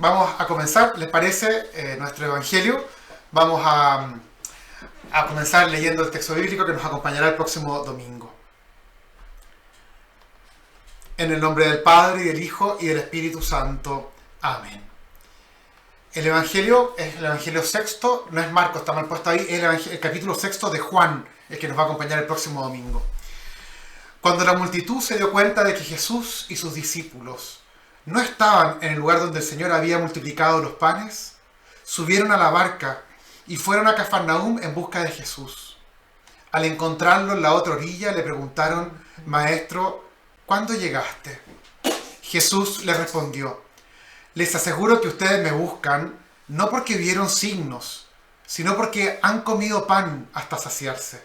Vamos a comenzar, ¿les parece? Nuestro Evangelio. Vamos a comenzar leyendo el texto bíblico que nos acompañará el próximo domingo. En el nombre del Padre, y del Hijo, y del Espíritu Santo. Amén. El Evangelio es el Evangelio sexto, no es Marcos, está mal puesto ahí, es el capítulo sexto de Juan, el que nos va a acompañar el próximo domingo. Cuando la multitud se dio cuenta de que Jesús y sus discípulos no estaban en el lugar donde el Señor había multiplicado los panes, subieron a la barca y fueron a Cafarnaúm en busca de Jesús. Al encontrarlo en la otra orilla le preguntaron: Maestro, ¿cuándo llegaste? Jesús les respondió: Les aseguro que ustedes me buscan no porque vieron signos, sino porque han comido pan hasta saciarse.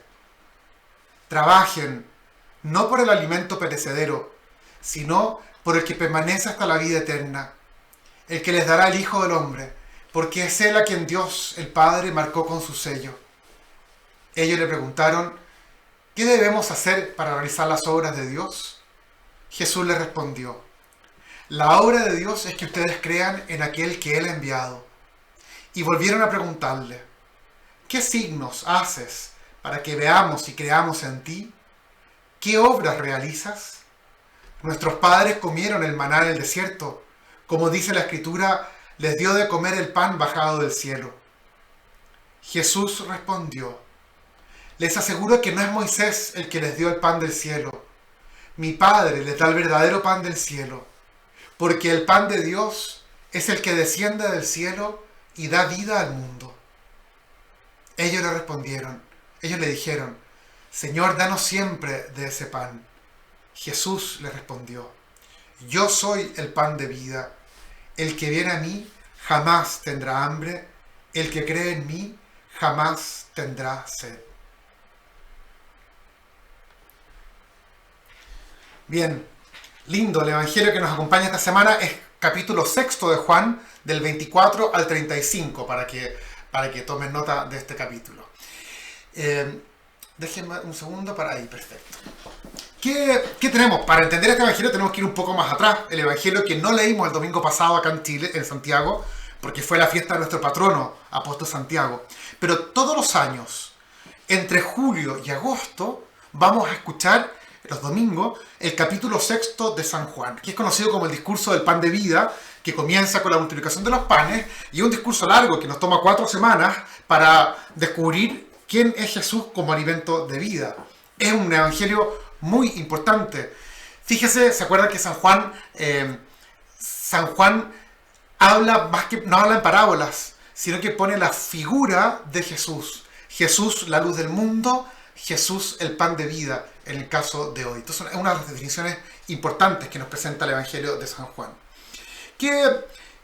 Trabajen no por el alimento perecedero, sino por el que permanece hasta la vida eterna, el que les dará el Hijo del Hombre, porque es Él a quien Dios, el Padre, marcó con su sello. Ellos le preguntaron: ¿qué debemos hacer para realizar las obras de Dios? Jesús les respondió: La obra de Dios es que ustedes crean en aquel que Él ha enviado. Y volvieron a preguntarle: ¿qué signos haces para que veamos y creamos en ti? ¿Qué obras realizas? Nuestros padres comieron el maná en el desierto. Como dice la Escritura, les dio de comer el pan bajado del cielo. Jesús respondió: Les aseguro que no es Moisés el que les dio el pan del cielo. Mi Padre les da el verdadero pan del cielo, porque el pan de Dios es el que desciende del cielo y da vida al mundo. Ellos le dijeron: Señor, danos siempre de ese pan. Jesús les respondió: Yo soy el pan de vida. El que viene a mí jamás tendrá hambre. El que cree en mí jamás tendrá sed. Bien, lindo el Evangelio que nos acompaña esta semana. Es capítulo sexto de Juan, del 24 al 35, para que tomen nota de este capítulo. Déjenme un segundo para ahí, perfecto. ¿Qué tenemos? Para entender este Evangelio tenemos que ir un poco más atrás. El Evangelio que no leímos el domingo pasado acá en Chile, en Santiago, porque fue la fiesta de nuestro patrono, Apóstol Santiago. Pero todos los años, entre julio y agosto, vamos a escuchar los domingos el capítulo sexto de San Juan, que es conocido como el discurso del pan de vida, que comienza con la multiplicación de los panes, y es un discurso largo que nos toma 4 semanas para descubrir quién es Jesús como alimento de vida. Es un evangelio muy importante. Fíjese, ¿se acuerdan que San Juan habla más que no habla en parábolas, sino que pone la figura de Jesús? Jesús, la luz del mundo; Jesús, el pan de vida, en el caso de hoy. Entonces, es una de las definiciones importantes que nos presenta el Evangelio de San Juan. ¿Qué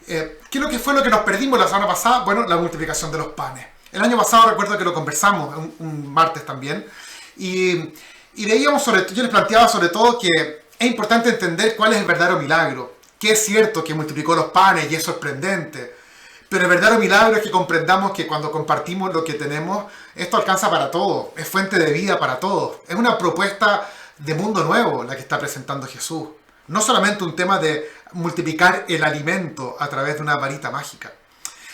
es lo que fue lo que nos perdimos la semana pasada? Bueno, la multiplicación de los panes. El año pasado recuerdo que lo conversamos, un martes también, y veíamos yo les planteaba sobre todo que es importante entender cuál es el verdadero milagro. Que es cierto que multiplicó los panes y es sorprendente, pero el verdadero milagro es que comprendamos que cuando compartimos lo que tenemos, esto alcanza para todos, es fuente de vida para todos. Es una propuesta de mundo nuevo la que está presentando Jesús. No solamente un tema de multiplicar el alimento a través de una varita mágica.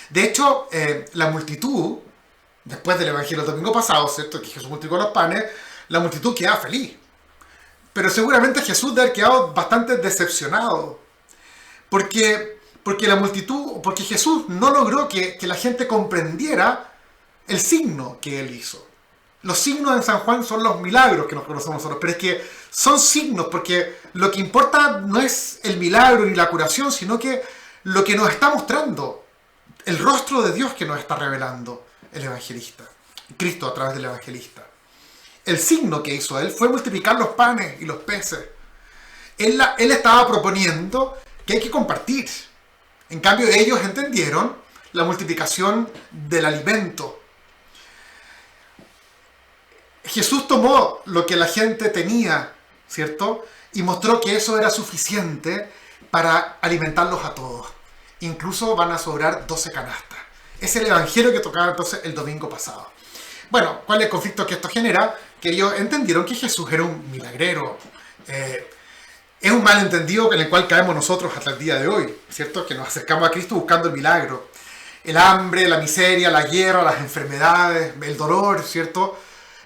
De hecho, la multitud, después del Evangelio del domingo pasado, ¿cierto?, que Jesús multiplicó los panes, la multitud queda feliz. Pero seguramente Jesús debe haber quedado bastante decepcionado. Porque Jesús no logró que la gente comprendiera el signo que Él hizo. Los signos en San Juan son los milagros que nos conocemos nosotros, pero es que son signos porque lo que importa no es el milagro ni la curación, sino que lo que nos está mostrando, el rostro de Dios que nos está revelando el evangelista, Cristo a través del evangelista. El signo que hizo Él fue multiplicar los panes y los peces. Él estaba proponiendo que hay que compartir. En cambio, ellos entendieron la multiplicación del alimento. Jesús tomó lo que la gente tenía, ¿cierto?, y mostró que eso era suficiente para alimentarlos a todos. Incluso van a sobrar 12 canastas. Es el evangelio que tocaba entonces el domingo pasado. Bueno, ¿cuál es el conflicto que esto genera? Que ellos entendieron que Jesús era un milagrero. Es un malentendido en el cual caemos nosotros hasta el día de hoy, ¿cierto? Que nos acercamos a Cristo buscando el milagro. El hambre, la miseria, la guerra, las enfermedades, el dolor, ¿cierto?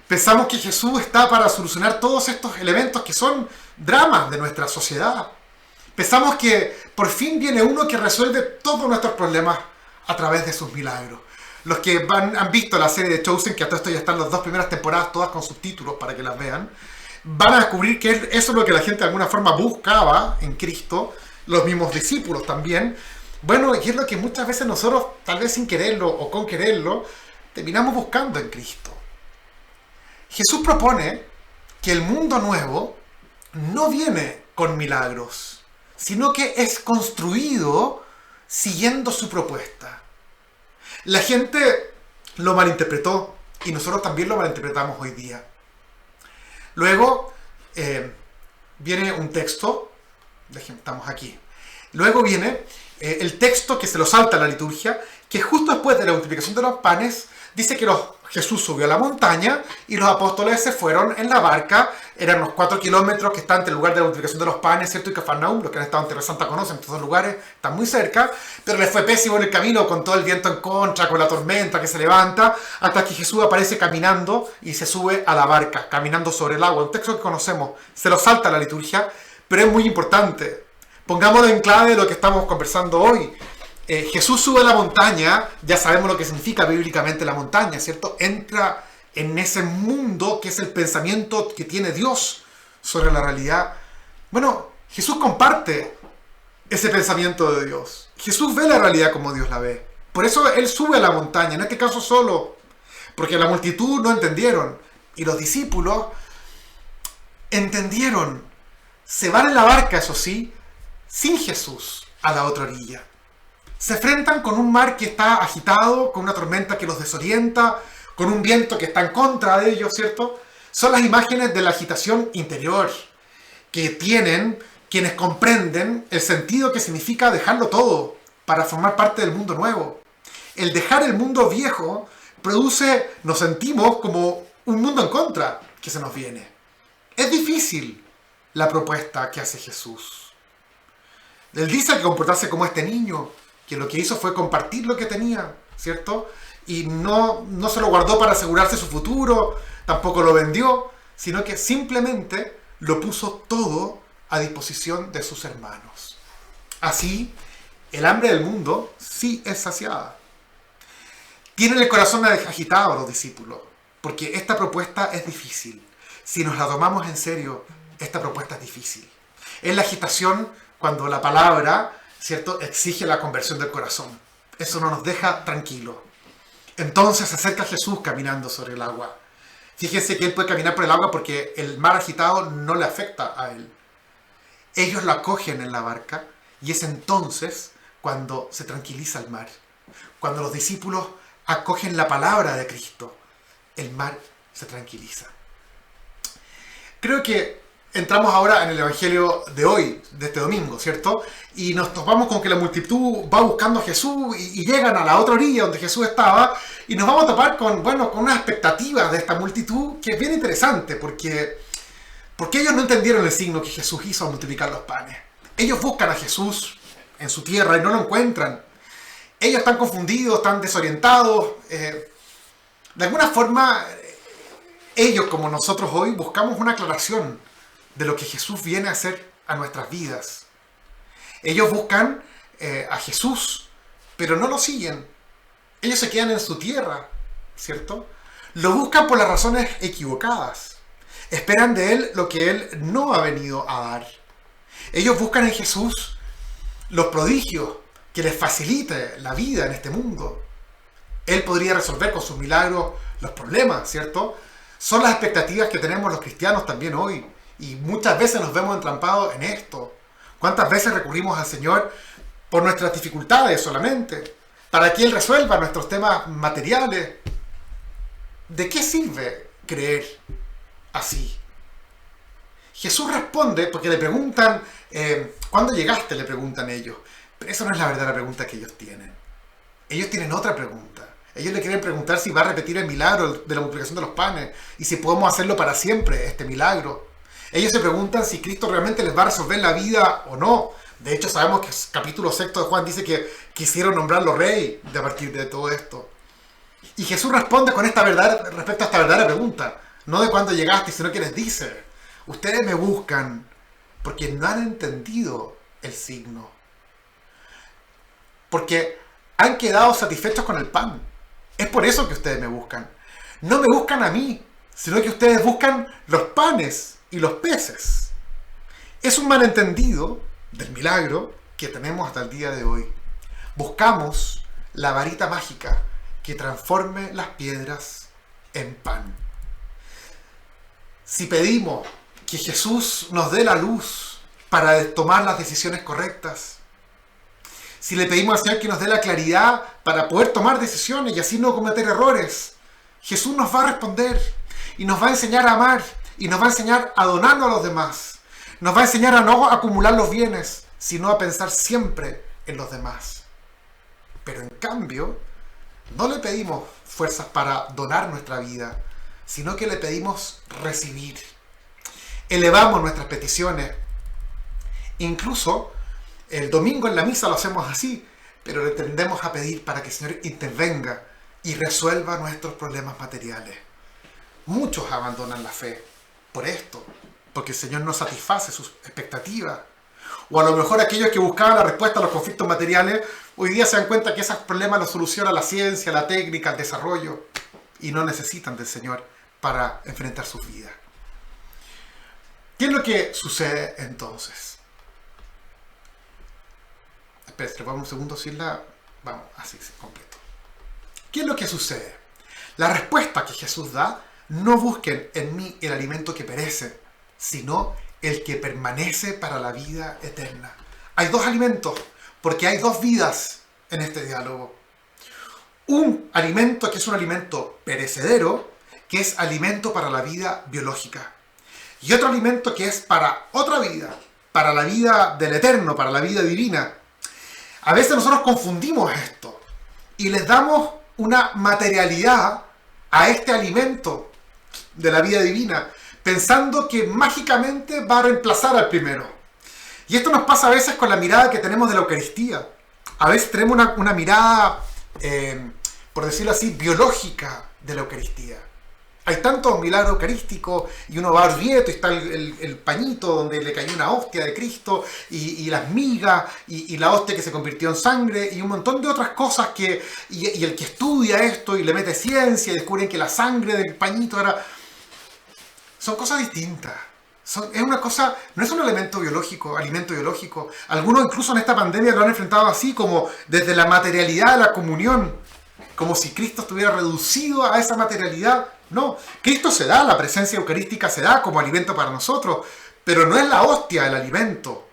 Pensamos que Jesús está para solucionar todos estos elementos que son dramas de nuestra sociedad. Pensamos que por fin viene uno que resuelve todos nuestros problemas a través de sus milagros. Los que han visto la serie de Chosen, que a todo esto ya están las 2 primeras temporadas, todas con subtítulos para que las vean, van a descubrir que eso es lo que la gente de alguna forma buscaba en Cristo, los mismos discípulos también. Bueno, y es lo que muchas veces nosotros, tal vez sin quererlo o con quererlo, terminamos buscando en Cristo. Jesús propone que el mundo nuevo no viene con milagros, sino que es construido siguiendo su propuesta. La gente lo malinterpretó y nosotros también lo malinterpretamos hoy día. Luego viene un texto, estamos aquí. Luego viene el texto que se lo salta a la liturgia, que justo después de la multiplicación de los panes, dice que Jesús subió a la montaña y los apóstoles se fueron en la barca. Eran unos 4 kilómetros que están entre el lugar de la multiplicación de los panes, ¿cierto? Y Cafarnaúm, los que han estado en Tierra Santa conocen, estos dos lugares están muy cerca, pero les fue pésimo en el camino con todo el viento en contra, con la tormenta que se levanta, hasta que Jesús aparece caminando y se sube a la barca, caminando sobre el agua. Un texto que conocemos, se lo salta a la liturgia, pero es muy importante. Pongámoslo en clave de lo que estamos conversando hoy. Jesús sube a la montaña, ya sabemos lo que significa bíblicamente la montaña, ¿cierto? Entra en ese mundo que es el pensamiento que tiene Dios sobre la realidad. Bueno, Jesús comparte ese pensamiento de Dios. Jesús ve la realidad como Dios la ve. Por eso Él sube a la montaña, en este caso solo, porque la multitud no entendieron. Y los discípulos entendieron. Se van en la barca, eso sí, sin Jesús, a la otra orilla. Se enfrentan con un mar que está agitado, con una tormenta que los desorienta, con un viento que está en contra de ellos, ¿cierto? Son las imágenes de la agitación interior que tienen quienes comprenden el sentido que significa dejarlo todo para formar parte del mundo nuevo. El dejar el mundo viejo nos sentimos como un mundo en contra que se nos viene. Es difícil la propuesta que hace Jesús. Él dice que comportarse como este niño, que lo que hizo fue compartir lo que tenía, ¿cierto? Y no se lo guardó para asegurarse su futuro, tampoco lo vendió, sino que simplemente lo puso todo a disposición de sus hermanos. Así, el hambre del mundo sí es saciada. Tienen el corazón agitado los discípulos, porque esta propuesta es difícil. Si nos la tomamos en serio, esta propuesta es difícil. Es la agitación cuando la palabra, ¿cierto?, exige la conversión del corazón. Eso no nos deja tranquilos. Entonces se acerca Jesús caminando sobre el agua. Fíjense que Él puede caminar por el agua porque el mar agitado no le afecta a Él. Ellos lo acogen en la barca y es entonces cuando se tranquiliza el mar. Cuando los discípulos acogen la palabra de Cristo, el mar se tranquiliza. Creo que entramos ahora en el Evangelio de hoy, de este domingo, ¿cierto? Y nos topamos con que la multitud va buscando a Jesús y llegan a la otra orilla donde Jesús estaba y nos vamos a topar con unas expectativas de esta multitud que es bien interesante porque ellos no entendieron el signo que Jesús hizo al multiplicar los panes. Ellos buscan a Jesús en su tierra y no lo encuentran. Ellos están confundidos, están desorientados. De alguna forma, ellos como nosotros hoy buscamos una aclaración de lo que Jesús viene a hacer a nuestras vidas. Ellos buscan a Jesús, pero no lo siguen. Ellos se quedan en su tierra, ¿cierto? Lo buscan por las razones equivocadas. Esperan de Él lo que Él no ha venido a dar. Ellos buscan en Jesús los prodigios que les facilite la vida en este mundo. Él podría resolver con sus milagros los problemas, ¿cierto? Son las expectativas que tenemos los cristianos también hoy. Y muchas veces nos vemos entrampados en esto. ¿Cuántas veces recurrimos al Señor por nuestras dificultades solamente? Para que Él resuelva nuestros temas materiales. ¿De qué sirve creer así? Jesús responde porque le preguntan, ¿cuándo llegaste? Le preguntan ellos. Pero esa no es la verdadera pregunta que ellos tienen. Ellos tienen otra pregunta. Ellos le quieren preguntar si va a repetir el milagro de la multiplicación de los panes y si podemos hacerlo para siempre, este milagro. Ellos se preguntan si Cristo realmente les va a resolver la vida o no. De hecho, sabemos que el capítulo 6 de Juan dice que quisieron nombrarlo rey a partir de todo esto. Y Jesús responde con respecto a esta verdadera pregunta. No de cuándo llegaste, sino que les dice: ustedes me buscan porque no han entendido el signo. Porque han quedado satisfechos con el pan. Es por eso que ustedes me buscan. No me buscan a mí, sino que ustedes buscan los panes y los peces. Es un malentendido del milagro que tenemos hasta el día de hoy. Buscamos la varita mágica que transforme las piedras en pan. Si pedimos que Jesús nos dé la luz para tomar las decisiones correctas, si le pedimos al Señor que nos dé la claridad para poder tomar decisiones y así no cometer errores, Jesús nos va a responder y nos va a enseñar a amar y nos va a enseñar a donarnos a los demás. Nos va a enseñar a no acumular los bienes, sino a pensar siempre en los demás. Pero en cambio, no le pedimos fuerzas para donar nuestra vida, sino que le pedimos recibir. Elevamos nuestras peticiones. Incluso el domingo en la misa lo hacemos así, pero le tendemos a pedir para que el Señor intervenga y resuelva nuestros problemas materiales. Muchos abandonan la fe por esto, porque el Señor no satisface sus expectativas. O a lo mejor aquellos que buscaban la respuesta a los conflictos materiales, hoy día se dan cuenta que esos problemas los soluciona la ciencia, la técnica, el desarrollo, y no necesitan del Señor para enfrentar sus vidas. ¿Qué es lo que sucede entonces? Espera, vamos un segundo sin la... Vamos, así, completo. ¿Qué es lo que sucede? La respuesta que Jesús da: no busquen en mí el alimento que perece, sino el que permanece para la vida eterna. Hay dos alimentos, porque hay dos vidas en este diálogo. Un alimento que es un alimento perecedero, que es alimento para la vida biológica. Y otro alimento que es para otra vida, para la vida del eterno, para la vida divina. A veces nosotros confundimos esto y les damos una materialidad a este alimento de la vida divina, pensando que mágicamente va a reemplazar al primero. Y esto nos pasa a veces con la mirada que tenemos de la Eucaristía. A veces tenemos una mirada, por decirlo así, biológica de la Eucaristía. Hay tantos milagros eucarísticos y uno va a Orvieto y está el pañito donde le cayó una hostia de Cristo y las migas y la hostia que se convirtió en sangre y un montón de otras cosas y el que estudia esto y le mete ciencia y descubren que la sangre del pañito era... Son cosas distintas. Es una cosa, no es un elemento biológico, alimento biológico. Algunos incluso en esta pandemia lo han enfrentado así, como desde la materialidad de la comunión, como si Cristo estuviera reducido a esa materialidad. No, Cristo se da, la presencia eucarística se da como alimento para nosotros, pero no es la hostia el alimento,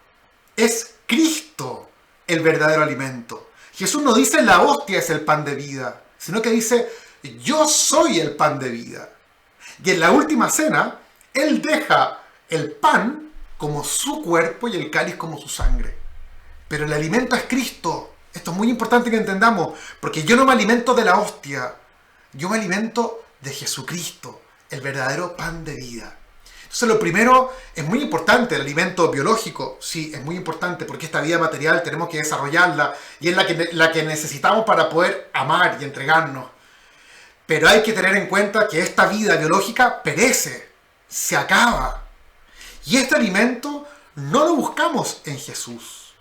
es Cristo el verdadero alimento. Jesús no dice la hostia es el pan de vida, sino que dice yo soy el pan de vida. Y en la última cena, Él deja el pan como su cuerpo y el cáliz como su sangre. Pero el alimento es Cristo. Esto es muy importante que entendamos, porque yo no me alimento de la hostia, yo me alimento de Jesucristo, el verdadero pan de vida. Entonces lo primero es muy importante, el alimento biológico, sí, es muy importante porque esta vida material tenemos que desarrollarla y es la que necesitamos para poder amar y entregarnos. Pero hay que tener en cuenta que esta vida biológica perece, se acaba. Y este alimento no lo buscamos en Jesús.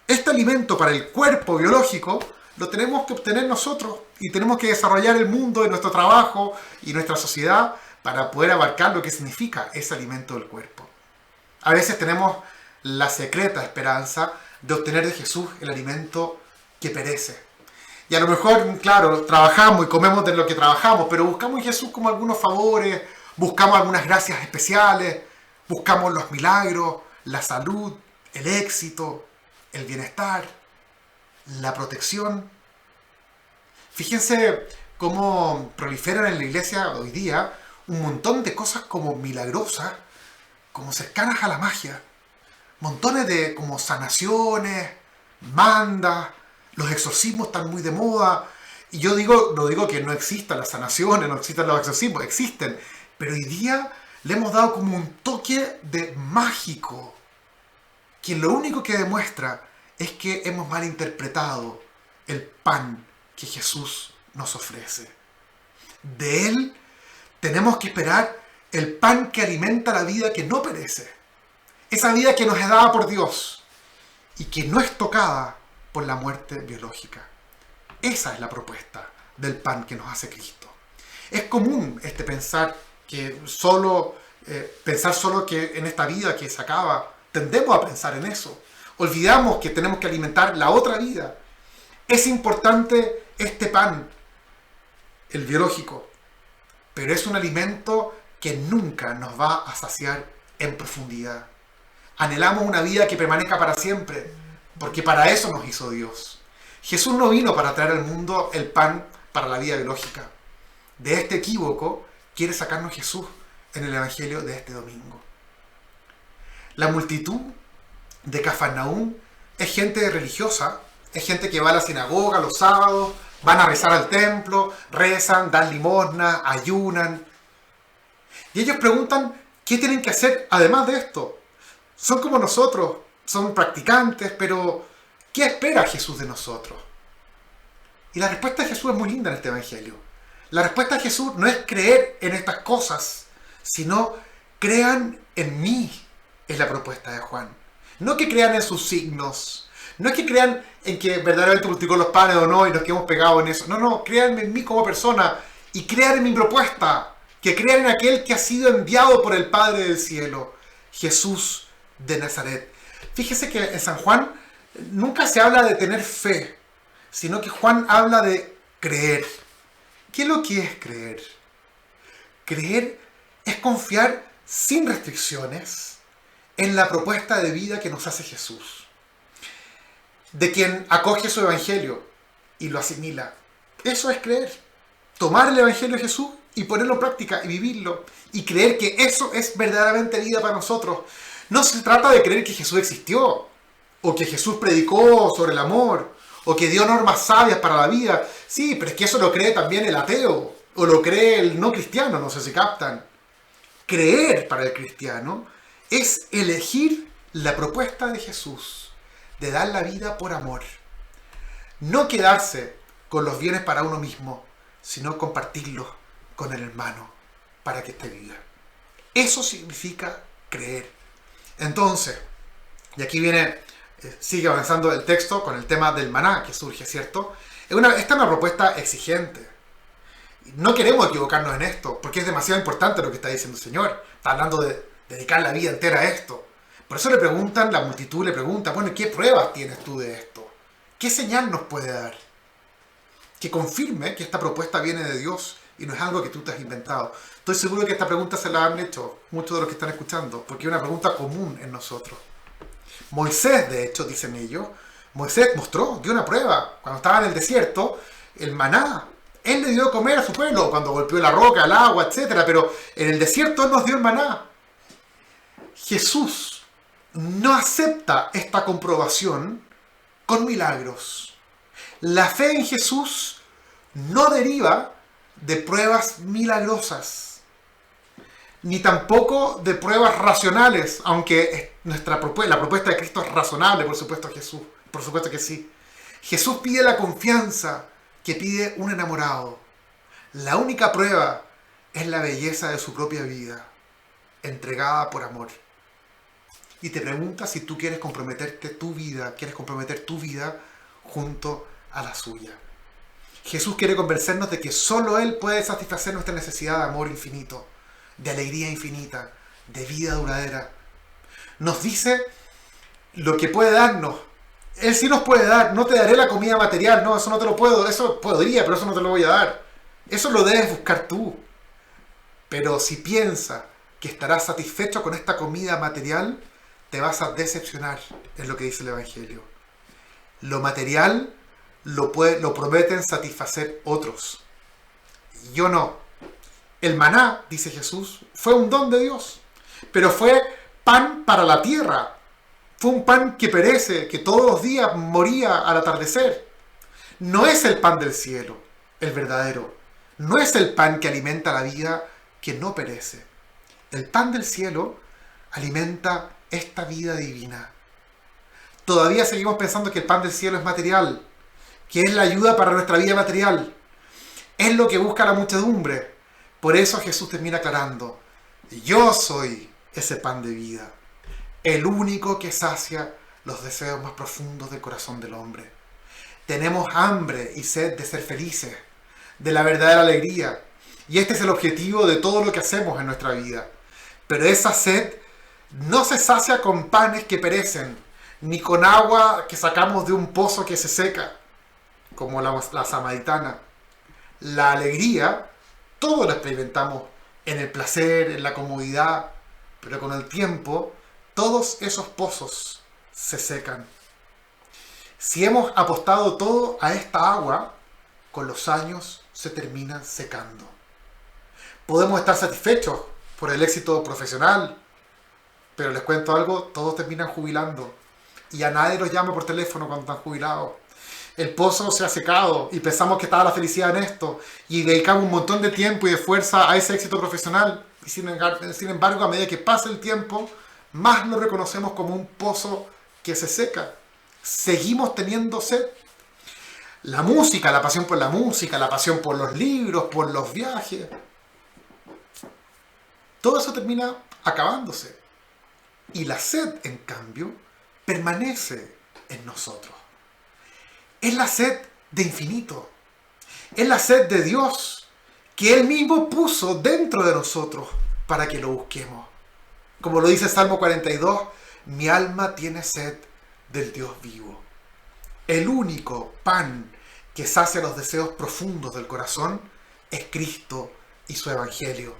Este alimento para el cuerpo biológico lo tenemos que obtener nosotros y tenemos que desarrollar el mundo en nuestro trabajo y nuestra sociedad para poder abarcar lo que significa ese alimento del cuerpo. A veces tenemos la secreta esperanza de obtener de Jesús el alimento que perece. Y a lo mejor, claro, trabajamos y comemos de lo que trabajamos, pero buscamos en Jesús como algunos favores, buscamos algunas gracias especiales, buscamos los milagros, la salud, el éxito, el bienestar, la protección. Fíjense cómo proliferan en la iglesia hoy día un montón de cosas como milagrosas, como cercanas a la magia. Montones de como sanaciones, mandas, los exorcismos están muy de moda. Y yo no digo que no existan las sanaciones, no existan los exorcismos, existen. Pero hoy día le hemos dado como un toque de mágico, que lo único que demuestra es que hemos malinterpretado el pan que Jesús nos ofrece. De Él tenemos que esperar el pan que alimenta la vida que no perece. Esa vida que nos es dada por Dios y que no es tocada por la muerte biológica. Esa es la propuesta del pan que nos hace Cristo. Es común pensar solo que en esta vida que se acaba, tendemos a pensar en eso. Olvidamos que tenemos que alimentar la otra vida. Es importante este pan, el biológico, pero es un alimento que nunca nos va a saciar en profundidad. Anhelamos una vida que permanezca para siempre, porque para eso nos hizo Dios. Jesús no vino para traer al mundo el pan para la vida biológica. De este equívoco quiere sacarnos Jesús en el Evangelio de este domingo. La multitud de Cafarnaúm es gente religiosa, es gente que va a la sinagoga los sábados, van a rezar al templo, rezan, dan limosna, ayunan. Y ellos preguntan, ¿qué tienen que hacer además de esto? Son como nosotros, son practicantes, pero ¿qué espera Jesús de nosotros? Y la respuesta de Jesús es muy linda en este Evangelio. La respuesta de Jesús no es creer en estas cosas, sino crean en mí, es la propuesta de Juan. No que crean en sus signos, no es que crean en que verdaderamente multiplicó los panes o no y nos quedemos pegados en eso. No, crean en mí como persona y crean en mi propuesta, que crean en aquel que ha sido enviado por el Padre del cielo, Jesús de Nazaret. Fíjese que en San Juan nunca se habla de tener fe, sino que Juan habla de creer. ¿Qué es lo que es creer? Creer es confiar sin restricciones en la propuesta de vida que nos hace Jesús, de quien acoge su evangelio y lo asimila. Eso es creer. Tomar el evangelio de Jesús y ponerlo en práctica y vivirlo y creer que eso es verdaderamente vida para nosotros. No se trata de creer que Jesús existió o que Jesús predicó sobre el amor o que dio normas sabias para la vida. Sí, pero es que eso lo cree también el ateo o lo cree el no cristiano, no sé si captan. Creer para el cristiano es elegir la propuesta de Jesús de dar la vida por amor. No quedarse con los bienes para uno mismo, sino compartirlos con el hermano para que esté viva. Eso significa creer. Entonces, y aquí sigue avanzando el texto con el tema del maná que surge, ¿cierto? Esta es una propuesta exigente. No queremos equivocarnos en esto, porque es demasiado importante lo que está diciendo el Señor. Está hablando de dedicar la vida entera a esto. Por eso la multitud le pregunta, bueno, ¿qué pruebas tienes tú de esto? ¿Qué señal nos puede dar? Que confirme que esta propuesta viene de Dios y no es algo que tú te has inventado. Estoy seguro que esta pregunta se la han hecho muchos de los que están escuchando, porque es una pregunta común en nosotros. Moisés, de hecho, dicen ellos, Moisés dio una prueba. Cuando estaba en el desierto, el maná, él le dio de comer a su pueblo cuando golpeó la roca, el agua, etc. Pero en el desierto él nos dio el maná. Jesús no acepta esta comprobación con milagros. La fe en Jesús no deriva de pruebas milagrosas, ni tampoco de pruebas racionales, aunque la propuesta de Cristo es razonable, por supuesto que sí. Jesús pide la confianza que pide un enamorado. La única prueba es la belleza de su propia vida, entregada por amor. Y te pregunta si tú quieres comprometer tu vida junto a la suya. Jesús quiere convencernos de que solo Él puede satisfacer nuestra necesidad de amor infinito, de alegría infinita, de vida duradera. Nos dice lo que puede darnos. Él sí nos puede dar. No te daré la comida material. No, eso no te lo puedo. Eso podría, pero eso no te lo voy a dar. Eso lo debes buscar tú. Pero si piensas que estarás satisfecho con esta comida material, te vas a decepcionar, es lo que dice el Evangelio. Lo material lo prometen satisfacer otros. Yo no. El maná, dice Jesús, fue un don de Dios, pero fue pan para la tierra. Fue un pan que perece, que todos los días moría al atardecer. No es el pan del cielo, el verdadero. No es el pan que alimenta la vida que no perece. El pan del cielo alimenta esta vida divina. Todavía seguimos pensando que el pan del cielo es material, que es la ayuda para nuestra vida material. Es lo que busca la muchedumbre. Por eso Jesús termina aclarando: yo soy ese pan de vida, el único que sacia los deseos más profundos del corazón del hombre. Tenemos hambre y sed de ser felices, de la verdadera alegría. Y este es el objetivo de todo lo que hacemos en nuestra vida. Pero esa sed no se sacia con panes que perecen, ni con agua que sacamos de un pozo que se seca, como la samaritana. La alegría, todo lo experimentamos en el placer, en la comodidad, pero con el tiempo, todos esos pozos se secan. Si hemos apostado todo a esta agua, con los años se terminan secando. Podemos estar satisfechos por el éxito profesional, pero les cuento algo, todos terminan jubilando. Y a nadie los llama por teléfono cuando están jubilados. El pozo se ha secado y pensamos que estaba la felicidad en esto. Y dedicamos un montón de tiempo y de fuerza a ese éxito profesional. Y sin embargo, a medida que pasa el tiempo, más lo reconocemos como un pozo que se seca. Seguimos teniendo sed. La música, la pasión por la música, la pasión por los libros, por los viajes. Todo eso termina acabándose. Y la sed, en cambio, permanece en nosotros. Es la sed de infinito. Es la sed de Dios que Él mismo puso dentro de nosotros para que lo busquemos. Como lo dice el Salmo 42, mi alma tiene sed del Dios vivo. El único pan que sacia los deseos profundos del corazón es Cristo y su Evangelio.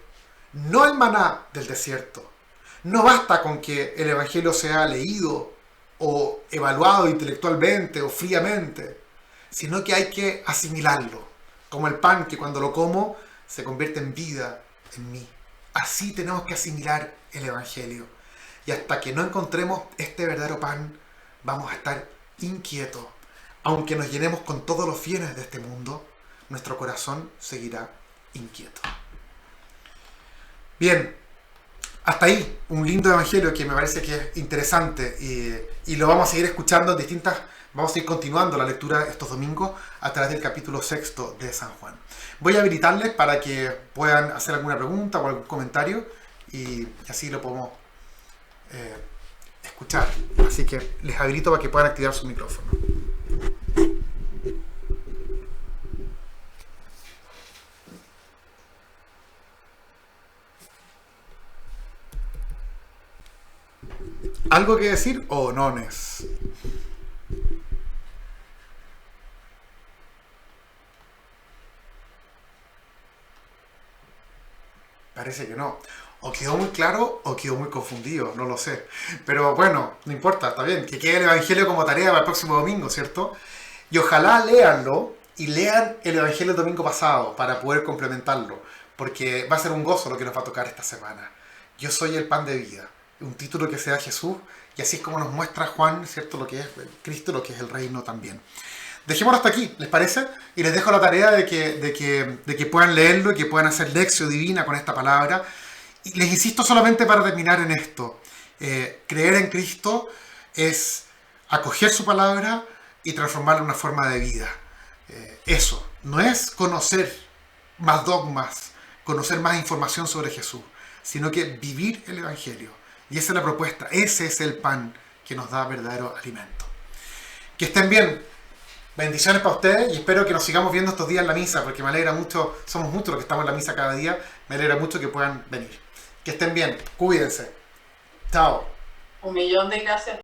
No el maná del desierto. No basta con que el Evangelio sea leído o evaluado intelectualmente o fríamente, sino que hay que asimilarlo, como el pan que cuando lo como se convierte en vida en mí. Así tenemos que asimilar el Evangelio. Y hasta que no encontremos este verdadero pan, vamos a estar inquietos. Aunque nos llenemos con todos los bienes de este mundo, nuestro corazón seguirá inquieto. Bien, hasta ahí un lindo evangelio que me parece que es interesante y lo vamos a seguir escuchando en distintas. Vamos a ir continuando la lectura estos domingos a través del capítulo 6 de San Juan. Voy a habilitarles para que puedan hacer alguna pregunta o algún comentario y así lo podemos escuchar. Así que les habilito para que puedan activar su micrófono. ¿Algo que decir o nones? Parece que no. O quedó muy claro o quedó muy confundido, no lo sé. Pero bueno, no importa, está bien. Que quede el Evangelio como tarea para el próximo domingo, ¿cierto? Y ojalá léanlo y lean el Evangelio del domingo pasado para poder complementarlo. Porque va a ser un gozo lo que nos va a tocar esta semana. Yo soy el pan de vida. Un título que se da a Jesús y así es como nos muestra Juan, ¿cierto? Lo que es Cristo, lo que es el reino también. Dejémoslo hasta aquí, ¿les parece? Y les dejo la tarea de que puedan leerlo y que puedan hacer lección divina con esta palabra. Y les insisto solamente para terminar en esto. Creer en Cristo es acoger su palabra y transformarla en una forma de vida. Eso, no es conocer más dogmas, conocer más información sobre Jesús, sino que vivir el Evangelio. Y esa es la propuesta, ese es el pan que nos da verdadero alimento. Que estén bien. Bendiciones para ustedes y espero que nos sigamos viendo estos días en la misa, porque me alegra mucho, somos muchos los que estamos en la misa cada día, me alegra mucho que puedan venir. Que estén bien, cuídense. Chao. 1.000.000 de gracias.